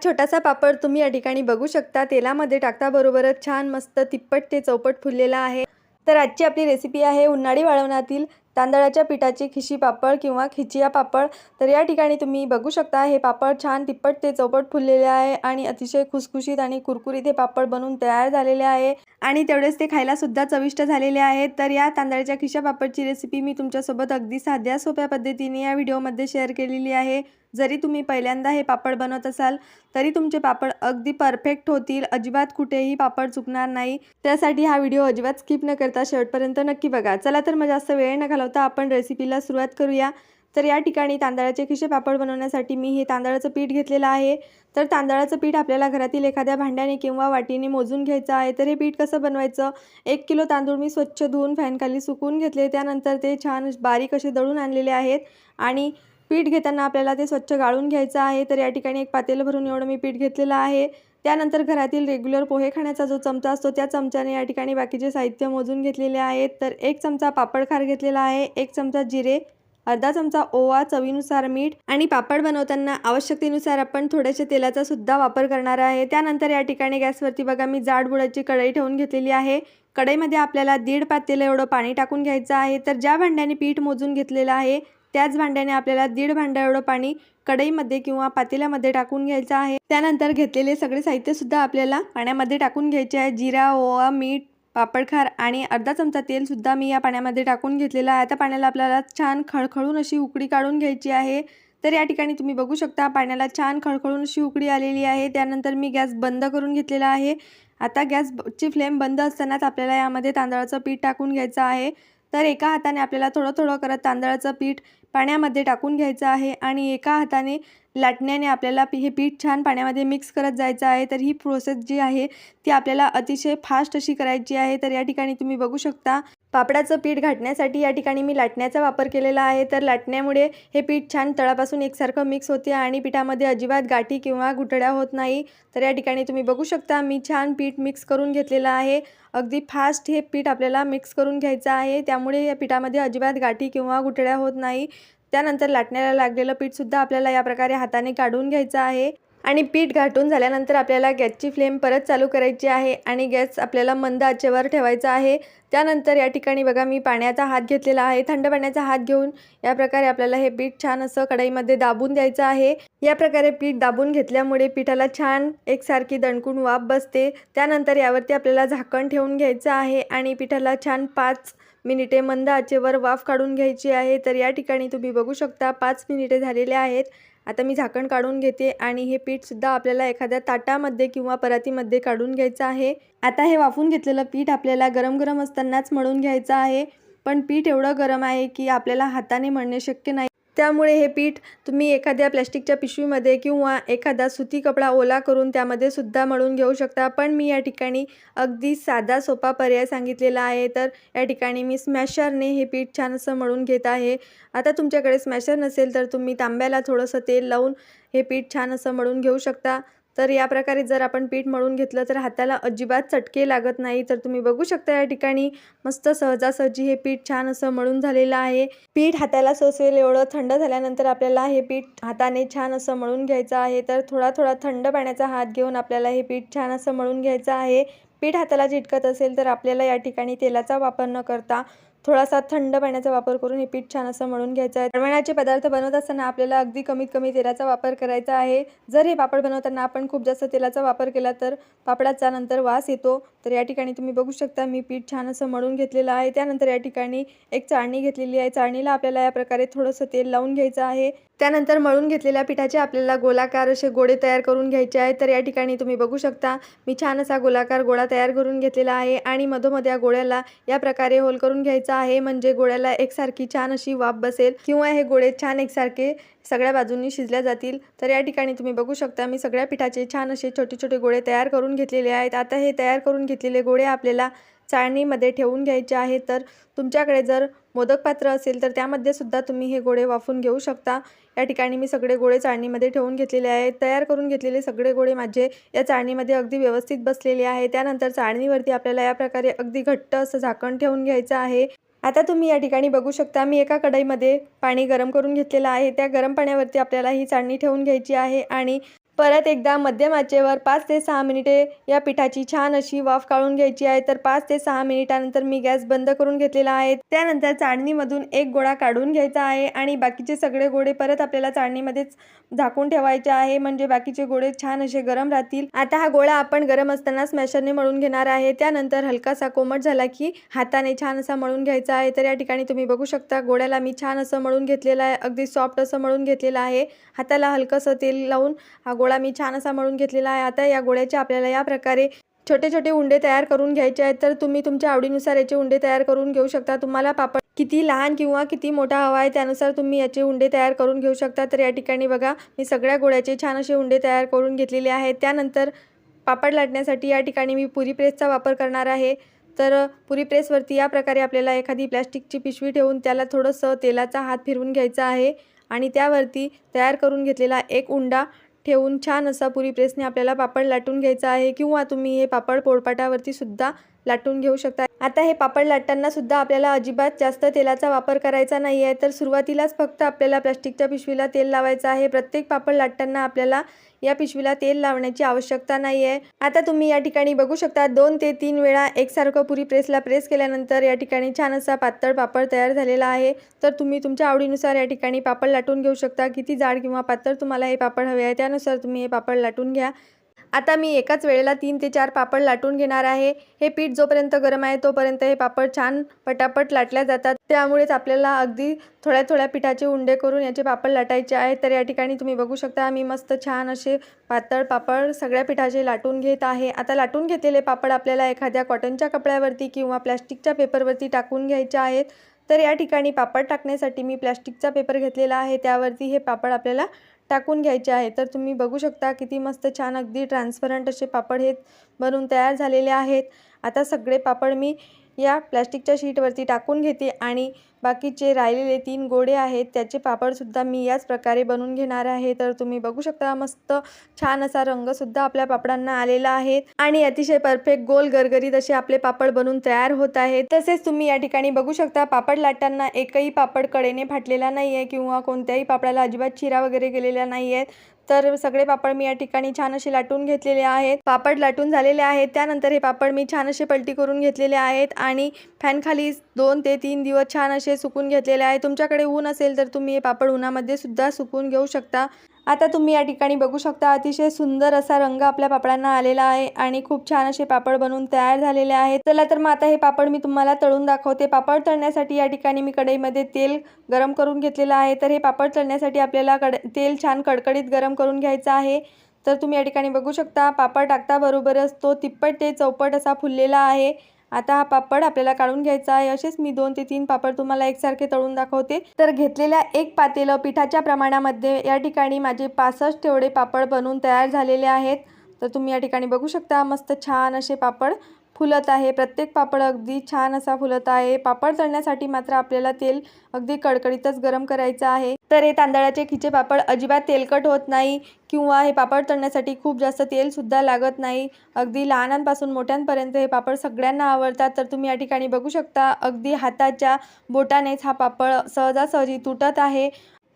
छोटासा पापड तुम्ही या ठिकाणी बघू शकता। तेलामध्ये टाकताबरोबरच छान मस्त तिप्पट ते चौपट फुललेला आहे। तर आजची आपली रेसिपी आहे उन्हाळी वाळवणातील तांदळाच्या पिठाचे खिशी पापड किंवा खिचिया पापड। तर या ठिकाणी तुम्ही बघू शकता हे पापड छान तिप्पट ते चौपट फुललेले आहे आणि अतिशय खुसखुशीत आणि कुरकुरीत हे पापड बनवून तयार झालेले आहे आणि तेवढेच ते खायला सुद्धा चविष्ट झालेले आहेत। तर या तांदळाच्या खिशा पापडची रेसिपी मी तुमच्यासोबत अगदी साध्या सोप्या पद्धतीने या व्हिडिओमध्ये शेअर केलेली आहे। जरी तुम्ही पहिल्यांदा हे पापड बनवत असाल तरी तुमचे पापड अगदी परफेक्ट होतील, अजिबात कुठेही पापड चुकणार नाही। त्यासाठी हा व्हिडिओ अजिबात स्किप न करता शेवटपर्यंत नक्की बघा। चला तर मग जास्त वेळ न घालवता आपण रेसिपीला सुरुवात करूया। तर या ठिकाणी तांदळाचे खिशे पापड बनवण्यासाठी मी हे तांदळाचं पीठ घेतलेलं आहे। तर तांदळाचं पीठ आपल्याला घरातील एखाद्या भांड्याने किंवा वाटीने मोजून घ्यायचं आहे। तर हे पीठ कसं बनवायचं, 1 किलो तांदूळ मी स्वच्छ धुवून फॅनखाली सुकवून घेतले, त्यानंतर ते छान बारीक असे दळून आणलेले आहेत आणि पीठ घेताना आपल्याला ते स्वच्छ गाळून घ्यायचं आहे। तर या ठिकाणी एक पातेलं भरून एवढं मी पीठ घेतलेलं आहे। त्यानंतर घरातील रेग्युलर पोहे खाण्याचा जो चमचा असतो त्या चमच्याने या ठिकाणी बाकीचे साहित्य मोजून घेतलेले आहेत। तर 1 चमचा पापड खार घेतलेला आहे, 1 चमचा जिरे, अर्धा चमचा ओवा, चवीनुसार मीठ आणि पापड बनवताना आवश्यकतेनुसार आपण थोडेसे तेलाचा सुद्धा वापर करणार आहे। त्यानंतर या ठिकाणी गॅसवरती बघा मी जाड बुडाची कढई ठेवून घेतलेली आहे। कढईमध्ये आपल्याला 1.5 पातेलं एवढं पाणी टाकून घ्यायचं आहे। तर ज्या भांड्याने पीठ मोजून घेतलेलं आहे त्याच भांड्याने आपल्याला 1.5 भांडा एवढं पाणी कढईमध्ये किंवा पातेल्यामध्ये टाकून घ्यायचं आहे। त्यानंतर घेतलेले सगळे साहित्य सुद्धा आपल्याला पाण्यामध्ये टाकून घ्यायचे आहे। जिरा, ओवा, मीठ, पापडखार आणि अर्धा चमचा तेल सुद्धा मी या पाण्यामध्ये टाकून घेतलेलं आहे। आता पाण्याला आपल्याला छान खळखळून अशी उकळी काढून घ्यायची आहे। तर या ठिकाणी तुम्ही बघू शकता पाण्याला छान खळखळून अशी उकळी आलेली आहे। त्यानंतर मी गॅस बंद करून घेतलेला आहे। आता गॅसची फ्लेम बंद असतानाच आपल्याला यामध्ये तांदळाचं पीठ टाकून घ्यायचं आहे। तर एका हाताने आपल्याला थोडं थोडं करत तांदळाचं पीठ पाण्यामध्ये टाकून घ्यायचं आहे आणि एका हाताने लाटण्याने आपल्याला हे पीठ छान पाण्यामध्ये मिक्स करत जायचं आहे। तर ही प्रोसेस जी आहे ती आपल्याला अतिशय फास्ट अशी करायची आहे। तर या ठिकाणी तुम्ही बघू शकता पापडाचं पीठ घाटण्यासाठी या ठिकाणी मी लाटण्याचा वापर केलेला आहे। तर लाटण्यामुळे हे पीठ छान तळापासून एकसारखं मिक्स होते आणि पिठामध्ये अजिबात गाठी किंवा गुठळ्या होत नाही। तर या ठिकाणी तुम्ही बघू शकता मी छान पीठ मिक्स करून घेतलेलं आहे। अगदी फास्ट हे पीठ आपल्याला मिक्स करून घ्यायचं आहे, त्यामुळे या पिठामध्ये अजिबात गाठी किंवा गुठळ्या होत नाही। त्यानंतर लाटण्याला लागलेलं पीठसुद्धा आपल्याला या प्रकारे हाताने काढून घ्यायचं आहे आणि पीठ घाटून झाल्यानंतर आपल्याला गॅसची फ्लेम परत चालू करायची आहे आणि गॅस आपल्याला मंद आचेवर ठेवायचा आहे। त्यानंतर या ठिकाणी बघा मी पाण्याचा हात घेतलेला आहे। थंड पाण्याचा हात घेऊन या प्रकारे आपल्याला हे पीठ छान असं कढईमध्ये दाबून द्यायचं आहे। या प्रकारे पीठ दाबून घेतल्यामुळे पिठाला छान एकसारखी दणकून वाफ बसते। त्यानंतर यावरती आपल्याला झाकण ठेवून घ्यायचं आहे आणि पिठाला छान 5 मिनिटे मंद आचेवर वाफ काढून घ्यायची आहे। तर या ठिकाणी तुम्ही बघू शकता 5 मिनिटे झालेले आहेत। आता मी झाकण काढून घेते आणि हे पीठसुद्धा आपल्याला एखाद्या ताटामध्ये किंवा परातीमध्ये काढून घ्यायचं आहे। आता हे वाफून घेतलेलं पीठ आपल्याला गरम गरम असतानाच मळून घ्यायचं आहे, पण पीठ एवढं गरम आहे की आपल्याला हाताने मळणे शक्य नाही। त्यामुळे हे पीठ तुम्ही एखाद्या प्लॅस्टिकच्या पिशवीमध्ये किंवा एखादा सुती कपडा ओला करून त्यामध्ये सुद्धा मळून घेऊ शकता, पण मी या ठिकाणी अगदी साधा सोपा पर्याय सांगितलेला आहे। तर या ठिकाणी मी स्मॅशरने हे पीठ छान असं मळून घेत आहे। आता तुमच्याकडे स्मॅशर नसेल तर तुम्ही तांब्याला थोडंसं तेल लावून हे पीठ छान असं मळून घेऊ शकता। तर या प्रकारे जर आपण पीठ मळून घेतलं तर हाताला अजिबात चटके लागत नाही। तर तुम्ही बघू शकता या ठिकाणी मस्त सहजासहजी हे पीठ छान असं मळून झालेलं आहे। पीठ हाताला सोसेल एवढं थंड झाल्यानंतर आपल्याला हे पीठ हाताने छान असं मळून घ्यायचं आहे। तर थोडा थोडा थंड पाण्याचा हात घेऊन आपल्याला हे पीठ छान असं मळून घ्यायचं आहे। पीठ हाताला चिटकत असेल तर आपल्याला या ठिकाणी तेलाचा वापर न करता थोडासा थंड पाण्याचा वापर करून हे पीठ छान असं मळून घ्यायचं आहे। तळणाचे पदार्थ बनवत असताना आपल्याला अगदी कमीत कमी तेलाचा वापर करायचा आहे। जर हे पापड बनवताना आपण खूप जास्त तेलाचा वापर केला तर पापडाचा नंतर वास येतो। तर या ठिकाणी तुम्ही बघू शकता मी पीठ छान असं मळून घेतलेलं आहे। त्यानंतर या ठिकाणी एक चाळणी घेतलेली आहे। चाळणीला आपल्याला या प्रकारे थोडंसं तेल लावून घ्यायचं आहे। त्यानंतर मळून घेतलेल्या पिठाचे आपल्याला गोलाकार असे गोळे तयार करून घ्यायचे आहेत। तर या ठिकाणी तुम्ही बघू शकता मी छान असा गोलाकार गोळा तयार करून घेतलेला आहे आणि मधोमध या गोळ्याला या प्रकारे होल करून घ्यायचा आहे, म्हणजे गोळ्याला एकसारखी छान अशी वाफ बसेल किंवा हे गोळे छान एकसारखे सगळ्या बाजूंनी शिजल्या जातील। तर या ठिकाणी तुम्ही बघू शकता मी सगळ्या पिठाचे छान असे छोटे छोटे गोळे तयार करून घेतलेले आहेत। आता हे तयार करून घेतलेले गोळे आपल्याला चाळणीमध्ये ठेवून घ्यायचे आहेत। तर तुमच्याकडे जर मोदक पात्र असेल तर त्यामध्ये सुद्धा तुम्ही हे गोळे वाफून घेऊ शकता। या ठिकाणी मी सगळे गोळे चाळणीमध्ये ठेवून घेतलेले आहेत। तयार करून घेतलेले सगळे गोळे माझे या चाळणीमध्ये अगदी व्यवस्थित बसलेले आहे। त्यानंतर चाळणीवरती आपल्याला या प्रकारे अगदी घट्ट असं झाकण ठेवून घ्यायचं आहे। आता तुम्ही या ठिकाणी बघू शकता मी एका कढईमध्ये पाणी गरम करून घेतलेलं आहे। त्या गरम पाण्यावरती आपल्याला ही चाळणी ठेवून घ्यायची आहे आणि परत एकदा मध्यम आचेवर 5 ते 6 मिनिटे या पिठाची छान अशी वाफ काढून घ्यायची आहे। तर 5 ते 6 मिनिटानंतर मी गॅस बंद करून घेतलेला आहे। त्यानंतर चाळणीमधून एक गोळा काढून घ्यायचा आहे आणि बाकीचे सगळे गोळे परत आपल्याला चाळणीमध्येच झाकून ठेवायचे आहे, म्हणजे बाकीचे गोळे छान असे गरम राहतील। आता हा गोळा आपण गरम असताना स्मॅशरने मळून घेणार आहे। त्यानंतर हलकासा कोमट झाला की हाताने छान असा मळून घ्यायचा आहे। तर या ठिकाणी तुम्ही बघू शकता गोळ्याला मी छान असं मळून घेतलेलं आहे, अगदी सॉफ्ट असं मळून घेतलेलं आहे। हाताला हलकंसं तेल लावून हा गोळा मी छान असा मळून घेतलेला आहे। आता या गोळ्याचे आपल्याला या प्रकारे छोटे छोटे उंडे तयार करून घ्यायचे आहेत। तर तुम्ही तुमच्या आवडीनुसार याचे उंडे तयार करून घेऊ शकता। तुम्हाला पापड किती लहान किंवा किती मोठा हवा आहे त्यानुसार तुम्ही याचे उंडे तयार करून घेऊ शकता। तर या ठिकाणी बघा मी सगळ्या गोळ्याचे छान असे उंडे तयार करून घेतलेले आहेत। त्यानंतर पापड लाटण्यासाठी या ठिकाणी मी पुरी प्रेसचा वापर करणार आहे। तर पुरी प्रेसवरती या प्रकारे आपल्याला एखादी प्लॅस्टिकची पिशवी ठेवून त्याला थोडंसं तेलाचा हात फिरवून घ्यायचा आहे आणि त्यावरती तयार करून घेतलेला एक उंडा ठेवून छान असा पुरी प्रेसने आपल्याला पापड लाटून घ्यायचा आहे, किंवा तुम्ही हे पापड पोळपाटावरती सुद्धा लाटून घेऊ शकता। आता हे पापड लाटताना सुद्धा आपल्याला अजिबात जास्त तेलाचा वापर करायचा नाही आहे। तर सुरुवातीलाच फक्त आपल्याला प्लास्टिकच्या पिशवीला तेल लावायचं आहे। प्रत्येक पापड लाटताना आपल्याला या पिशवीला तेल लावण्याची आवश्यकता नाही आहे। आता तुम्ही या ठिकाणी बघू शकता 2 ते 3 वेळा एकसारखं पुरी प्रेसला प्रेस केल्यानंतर या ठिकाणी छान असा पातळ पापड तयार झालेला आहे। तर तुम्ही तुमच्या आवडीनुसार या ठिकाणी पापड लाटून घेऊ शकता। किती जाड किंवा पातळ तुम्हाला हे पापड हवे आहे त्यानुसार तुम्ही हे पापड लाटून घ्या। आता मी एकाच वेळेला 3 ते 4 पापड लाटून घेणार आहे। हे पीठ जोपर्यंत गरम आहे तोपर्यंत हे पापड छान पटापट लाटल्या जातात, त्यामुळेच आपल्याला अगदी थोड्या थोड्या पिठाचे उंडे करून याचे पापड लाटायचे आहेत। तर या ठिकाणी तुम्ही बघू शकता मी मस्त छान असे पातळ पापड सगळ्या पिठाचे लाटून घेत आहे। आता लाटून घेतलेले पापड आपल्याला एखाद्या कॉटनच्या कपड्यावरती किंवा प्लास्टिकच्या पेपरवरती टाकून घ्यायचे आहेत। तर या ठिकाणी पापड टाकण्यासाठी मी प्लास्टिकचा पेपर घेतलेला आहे, त्यावरती हे पापड आपल्याला टाकून घ्यायचे आहे। तर तुम्ही बघू शकता किती मस्त छान अगदी ट्रान्सपरंट असे पापड हे बनून तयार झालेले आहेत। आता सगळे पापड मी या प्लास्टिकच्या शीटवरती टाकून घेते आणि बाकीचे राहिलेले 3 गोळे आहेत त्याचे पापडसुद्धा मी याच प्रकारे बनवून घेणार आहे। तर तुम्ही बघू शकता मस्त छान असा रंगसुद्धा आपल्या पापडांना आलेला आहे आणि अतिशय परफेक्ट गोल गरगरीत असे आपले पापड बनून तयार होत आहेत। तसेच तुम्ही या ठिकाणी बघू शकता पापड लाटताना एकही पापड कडेने फाटलेला नाही आहे किंवा कोणत्याही पापडाला अजिबात चिरा वगैरे गेलेल्या नाही आहेत। तर सगळे पापड मी या ठिकाणी छान असे लाटून घेतलेले आहेत। पापड लाटून झालेले आहेत त्यानंतर हे पापड मी छान असे पलटी करून घेतलेले आहेत आणि फॅन खाली 2 ते 3 दिवस छान असे सुकून घेतलेले आहे। तुमच्याकडे ऊन असेल तर तुम्ही हे पापड उन्हामध्ये सुद्धा सुकून घेऊ शकता। आता तुम्ही या ठिकाणी बघू शकता अतिशय सुंदर असा रंग आपल्या पापडांना आलेला आहे आणि खूप छान असे पापड बनवून तयार झालेले आहेत। चला तर मग आता हे पापड मी तुम्हाला तळून दाखवते। पापड तळण्यासाठी या ठिकाणी मी कढईमध्ये तेल गरम करून घेतलेलं आहे। तर हे पापड तळण्यासाठी आपल्याला तेल छान कडकडीत गरम करून घ्यायचं आहे। तर तुम्ही या ठिकाणी बघू शकता पापड टाकता बरोबरच तो तिप्पट ते चौपट असा फुललेला आहे। आता हा पापड आपल्याला काढून घ्यायचा आहे। असेच मी 2 ते 3 पापड तुम्हाला एकसारखे तळून दाखवते। तर घेतलेल्या एक पातेलं पिठाच्या प्रमाणामध्ये या ठिकाणी माझे 65 तेवढे पापड बनवून तयार झालेले आहेत। तर तुम्ही या ठिकाणी बघू शकता मस्त छान असे पापड फुलत आहे। प्रत्येक पापड अगदी छान असा फुलत आहे। पापड तळण्यासाठी मात्र आपल्याला तेल अगदी कडकडीतच गरम करायचं आहे। तर हे तांदळाचे खिचे पापड अजिबात तेलकट होत नाही किंवा हे पापड तळण्यासाठी खूप जास्त तेल सुद्धा लागत नाही। अगदी लहानांपासून मोठ्यांपर्यंत हे पापड सगळ्यांना आवडतात। तर तुम्ही या ठिकाणी बघू शकता अगदी हाताच्या बोटानेच हा पापड सहजासहजी तुटत आहे।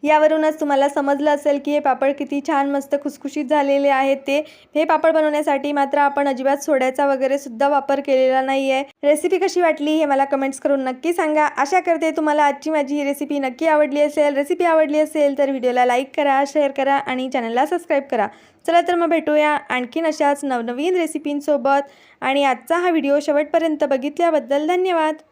यावरूनच तुम्हाला समजलं असेल की हे पापड किती छान मस्त खुसखुशीत झालेले आहेत। हे पापड बनवण्यासाठी मात्र आपण अजिबात सोड्याचा वगैरे सुद्धा वापर केलेला नाही आहे। रेसिपी कशी वाटली हे मला कमेंट्स करून नक्की सांगा। आशा करते तुम्हाला आजची माझी ही रेसिपी नक्की आवडली असेल। रेसिपी आवडली असेल तर व्हिडिओला लाईक करा, शेअर करा आणि चॅनलला सबस्क्राईब करा। चला तर मग भेटूया आणखीन अशाच नवनवीन रेसिपींसोबत आणि आजचा हा व्हिडिओ शेवटपर्यंत बघितल्याबद्दल धन्यवाद।